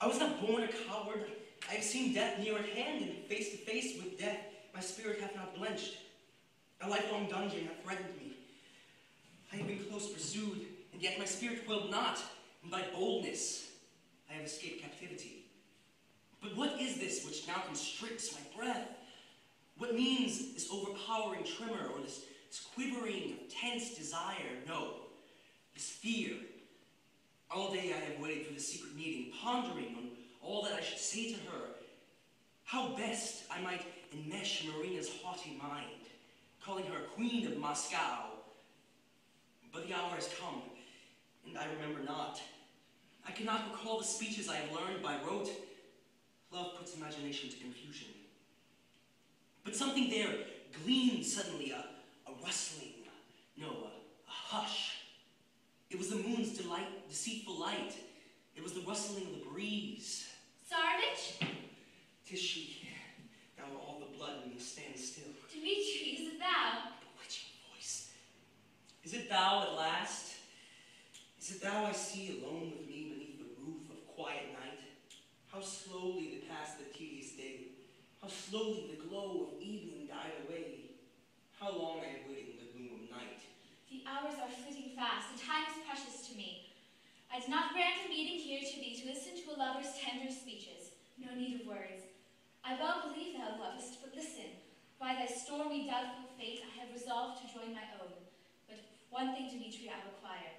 I was not born a coward. I have seen death near at hand, and face to face with death, my spirit hath not blenched. A lifelong dungeon hath threatened me. I have been close pursued, and yet my spirit quailed not, and by boldness I have escaped captivity. But what is this which now constricts my breath? What means this overpowering tremor, or this quivering of tense desire? No, this fear. All day I have waited for the secret meeting, pondering on all that I should say to her, how best I might enmesh Marina's haughty mind, calling her Queen of Moscow. But the hour has come, and I remember not. I cannot recall the speeches I have learned by rote. Love puts imagination to confusion. But something there gleamed suddenly, a rustling, no, a hush. It was the moon's deceitful light. It was the rustling of the breeze. Tsarevich? 'Tis she. Now all the blood in me stands still. Dmitri, is it thou? Bewitching voice. Is it thou at last? Is it thou I see alone with me beneath the roof of quiet night? How slowly they pass the tedious day. How slowly the glow of evening died away. How long I have waited in the gloom of night. The hours are flitting fast, and time is precious to me. I did not grant a meeting here to thee to listen to a lover's tender speeches. No need of words. I well believe thou lovest, but listen. By thy stormy, doubtful fate, I have resolved to join my own. But one thing, Dmitri, I require.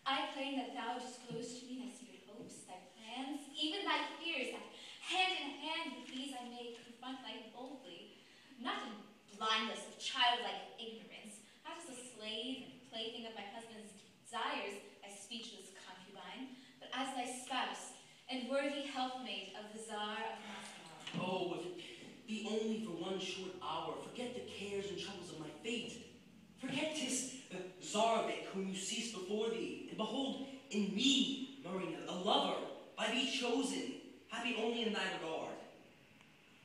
I claim that thou disclose to me thy secret hopes, thy plans, even thy fears, that hand in hand with these I may confront life boldly, not in blindness of childlike ignorance, not as a slave and plaything of my husband's desires, as speechless concubine, but as thy spouse and worthy helpmate of the Tsar of Moscow. Oh, if it be only for one short hour, forget the cares and troubles of my fate. Forget 'tis the Tsarevich whom you cease before thee, and behold in me, Marina, a lover, by thee chosen, happy only in thy regard.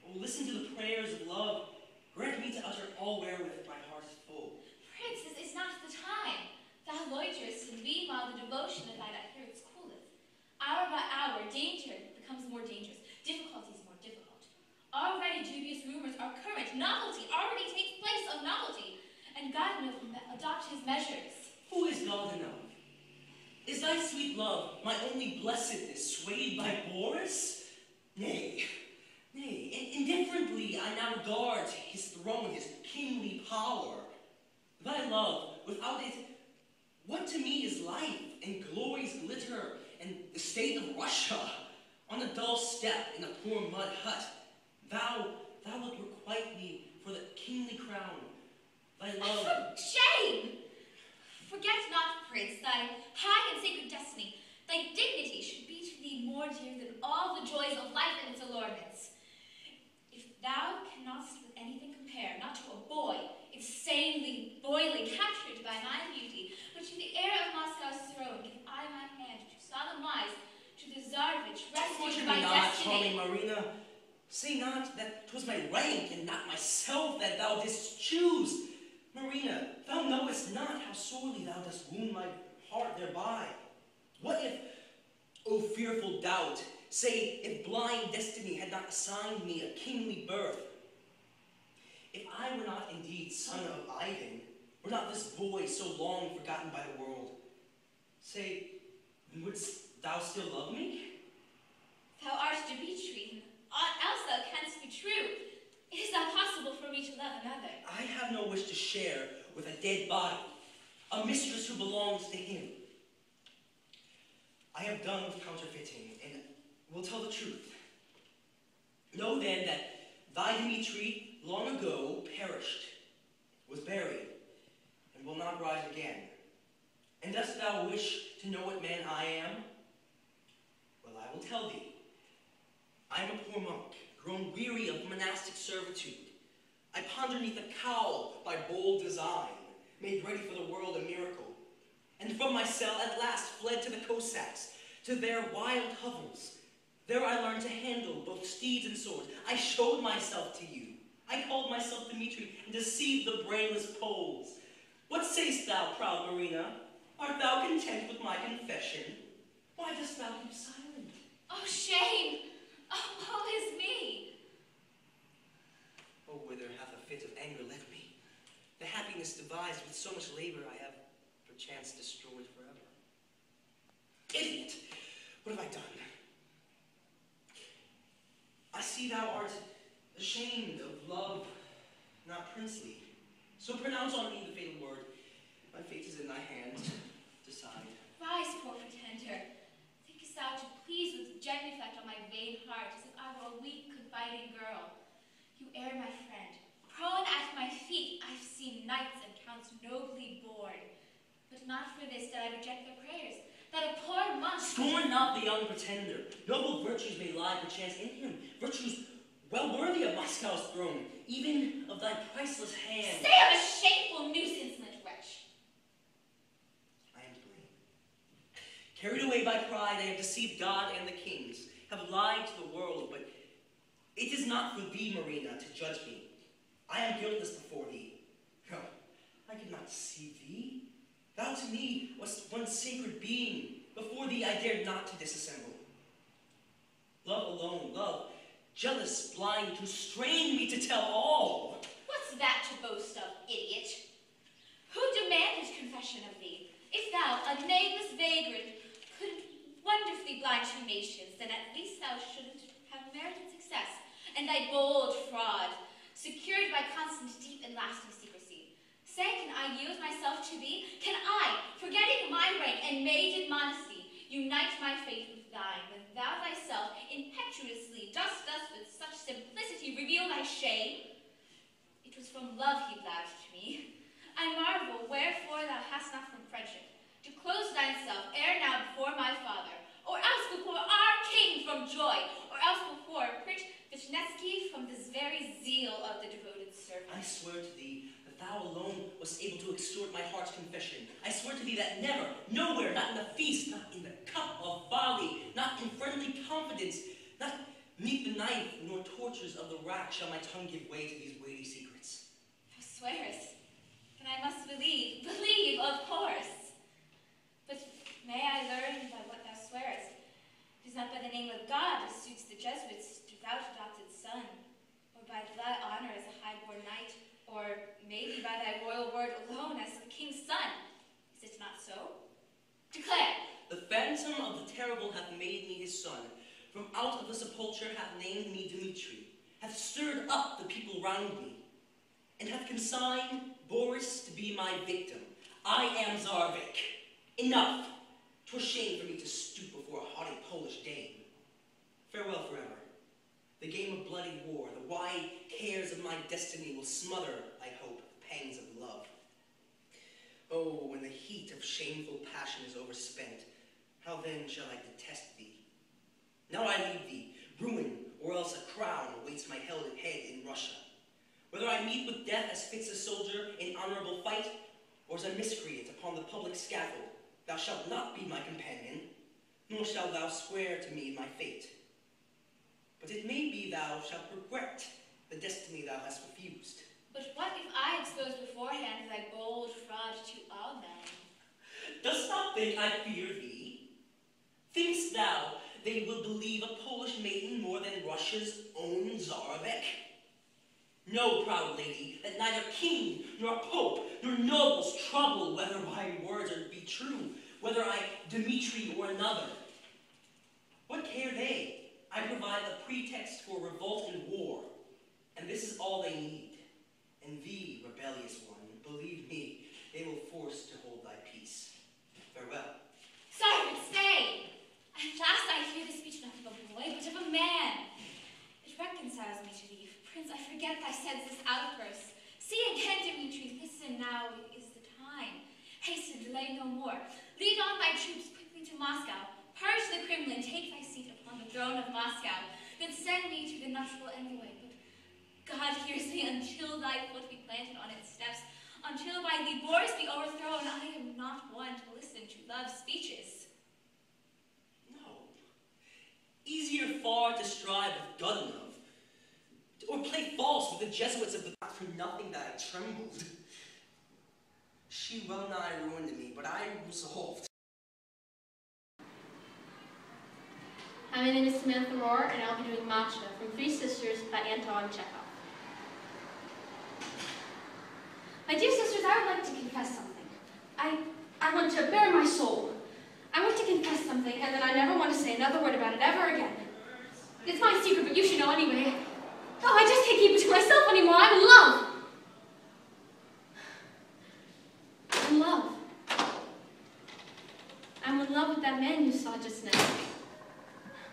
Oh, listen to the prayers of love. Grant me to utter all wherewith my heart is full. Prince, this is not the time. Thou loiterest in me while the devotion of thine adherents cooleth. Hour by hour, danger becomes more dangerous, difficulties more difficult. Already dubious rumors are current. Novelty already takes place of novelty, and Godunov adopt his measures. Who is Godunov? Is thy sweet love, my only blessedness, swayed by Boris? Nay, indifferently I now regard his throne, his kingly power. Thy love, without it, what to me is life and glory's glitter and the state of Russia? On a dull step in a poor mud hut, thou wilt requite me for the kingly crown. Thy love. Shame! Forget not, Prince, thy high and sacred destiny. Thy dignity should be to thee more dear than all the joys of life and its allurements. If thou canst with anything compare, not to a boy, insanely boiling, captured by my beauty, but to the heir of Moscow's throne, give I my hand to solemn wise, to the Tsarevich, rescued by not, destiny. charming Marina. Say not that 'twas my rank and not myself that thou didst choose. Marina, thou knowest not how sorely thou dost wound my heart thereby. What if, O fearful doubt, say if blind destiny had not assigned me a kingly birth? If I were not indeed son of Ivan, were not this boy so long forgotten by the world, say, wouldst thou still love me? Thou art Dmitri, and aught else thou canst be true. It is not possible for me to love another. I have no wish to share with a dead body, a mistress who belongs to him. I have done with counterfeiting, and will tell the truth. Know then that thy Dmitri long ago perished, was buried, and will not rise again. And dost thou wish to know what man I am? Well, I will tell thee. I am a poor monk, grown weary of monastic servitude. I ponder neath a cowl by bold design, made ready for the world a miracle. And from my cell at last fled to the Cossacks, to their wild hovels. There I learned to handle both steeds and swords. I showed myself to you. I called myself Dmitri and deceived the brainless Poles. What sayst thou, proud Marina? Art thou content with my confession? Why dost thou keep silent? Oh, shame! with so much labor I have perchance destroyed forever. Idiot! What have I done? I see thou art ashamed of love, not princely. So pronounce on me the fatal word. My fate is in thy hands. Decide. Rise, poor pretender. Thinkest thou to please with genuflect on my vain heart, as if I were a weak, confiding girl? You err, my friend. Prone at my feet, I've seen knights and counts nobly born. But not for this did I reject their prayers, that a poor monk— Scorn not the young pretender. Noble virtues may lie perchance in him. Virtues well worthy of Moscow's throne, even of thy priceless hand. Stay of a shameful noose, insolent wretch. I am to blame. Carried away by pride, I have deceived God and the kings, have lied to the world, but it is not for thee, Marina, to judge me. I am guiltless before thee. No, I could not deceive thee. Thou to me wast one sacred being. Before thee I dared not to disassemble. Love alone, love, jealous, blind, constrained me to tell all. What's that to boast of, idiot? Who demanded confession of thee? If thou, a nameless vagrant, could wonderfully blind two nations, then at least thou shouldst have merited success, and thy bold fraud, secured by constant, deep, and lasting secrecy. Say, can I yield myself to thee? Can I, forgetting my rank and maiden modesty, unite my fate with thine, when thou thyself impetuously dost thus with such simplicity reveal thy shame? It was from love he vouched to me. I marvel wherefore thou hast not from friendship to close thyself ere now before my father, or else before our king from joy, or else before Prince Vichnetsky from this very zeal of the devoted servant. I swear to thee that thou alone wast able to extort my heart's confession. I swear to thee that never, nowhere, not in the feast, not in the cup of folly, not in friendly confidence, not neath the knife, nor tortures of the rack shall my tongue give way to these weighty secrets. Thou swearest, and I must believe, of course. But may I learn by what thou swearest? It is not by the name of God as suits the Jesuits, devout adopted son, or by thy honor as a high-born knight, or maybe by thy royal word alone as the king's son. Is it not so? Declare! The phantom of the terrible hath made me his son. From out of the sepulchre hath named me Dmitri, hath stirred up the people round me, and hath consigned Boris to be my victim. I am Tsarevich. Enough! 'Twere shame for me to stoop before a haughty Polish dame. Farewell forever. The game of bloody war, the wide cares of my destiny will smother, I hope, the pangs of love. Oh, when the heat of shameful passion is overspent, how then shall I detest thee? Now I leave thee, ruin, or else a crown awaits my held head in Russia. Whether I meet with death as fits a soldier in honorable fight, or as a miscreant upon the public scaffold, thou shalt not be my companion, nor shalt thou swear to me my fate. But it may be thou shalt regret the destiny thou hast refused. But what if I expose beforehand thy bold fraud to all men? Dost thou think I fear thee? Thinkst thou they will believe a Polish maiden more than Russia's own Tsarevich? Know, proud lady, that neither king, nor pope, nor nobles trouble whether my words are be true, whether I Dmitri or another. What care they? I provide a pretext for revolt and war, and this is all they need. And thee, rebellious one, believe me, they will force to hold thy peace. Farewell. Servant, stay! At last I hear the speech not of a boy, but of a man. It reconciles me to thee. Prince, I forget thy senseless outbursts. See again, Dmitri, listen now is the time. Hasten, delay no more. Lead on thy troops quickly to Moscow. Purge the Kremlin, take thy seat upon the throne of Moscow. Then send me to the nuptial envoy. But God hears me until thy foot be planted on its steps, until by thee Boris be overthrown. I am not one to listen to love's speeches. No. Easier far to strive with Godunov, or play false with the Jesuits of the not for nothing that I trembled. She well nigh ruined me, but I resolved. Hi, my name is Samantha Rohr, and I'll be doing Masha from Three Sisters by Anton Chekhov. My dear sisters, I would like to confess something. I want to bare my soul. I want to confess something, and then I never want to say another word about it ever again. It's my secret, but you should know anyway. Oh, I just can't keep it to myself anymore. I'm in love. I'm in love. I'm in love with that man you saw just now.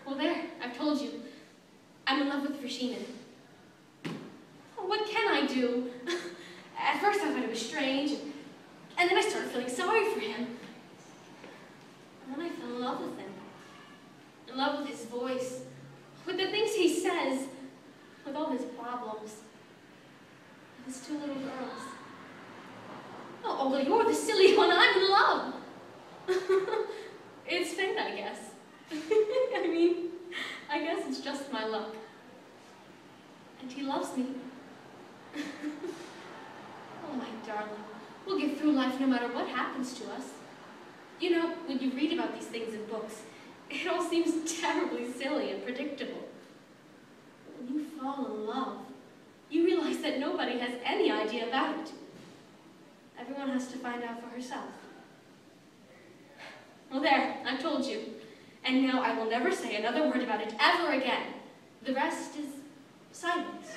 Well, there, I've told you. I'm in love with Regina. Oh, what can I do? At first I thought it was strange, and then I started feeling sorry for him. And then I fell in love with him. In love with his voice, with the things he says, with all his problems, with his 2 little girls. Oh, well, you're the silly one. I'm in love. It's fate, I guess. I mean, I guess it's just my luck. And he loves me. Oh, my darling, we'll get through life no matter what happens to us. You know, when you read about these things in books, it all seems terribly silly and predictable. But when you fall in love, you realize that nobody has any idea about it. Everyone has to find out for herself. Well, there, I've told you. And now I will never say another word about it ever again. The rest is silence.